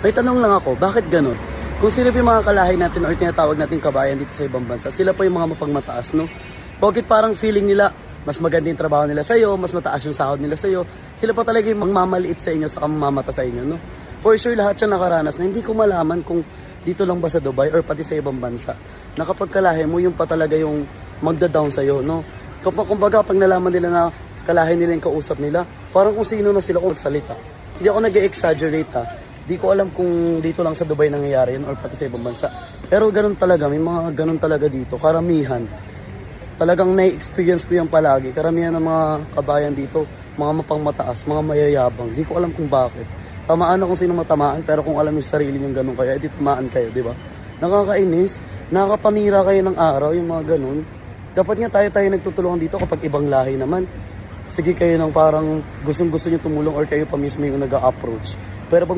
May tanong lang ako, bakit ganun? Kung sila yung mga kalahi natin or tinatawag natin kabayan dito sa ibang bansa, sila pa yung mga mapagmataas, no? Bakit parang feeling nila, mas maganda yung trabaho nila sa'yo, mas mataas yung sahod nila sa'yo, sila pa talaga yung mamamaliit sa inyo, saka mamamata sa inyo, no? For sure, lahat siya nakaranas na hindi ko malaman kung dito lang ba sa Dubai or pati sa ibang bansa. Na kapag kalahi mo, yung pa talaga yung magda-down sa'yo, no? Kumbaga, pag nalaman nila na kalahi nila yung kausap nila, parang kung sino na sila kung magsalita. Hindi ako nag-exaggerate, ha. Di ko alam kung dito lang sa Dubai nangyayari yun or pati sa ibang bansa. Pero ganun talaga, may mga ganun talaga dito, karamihan. Talagang na-experience ko yan palagi. Karamihan ng mga kabayan dito, mga mapangmataas, mga mayayabang. Di ko alam kung bakit. Tamaan na kung sino matamaan, pero kung alam yung sarili yung ganun kayo, edi tamaan kayo, di ba? Nakakainis, nakakapanira kayo ng araw, yung mga ganun. Dapat nga tayo nagtutulungan dito kapag ibang lahi naman. Sige kayo ng parang gustong-gusto nyo tumulong or kayo pa mismo yung nag-a-approach. Pero pag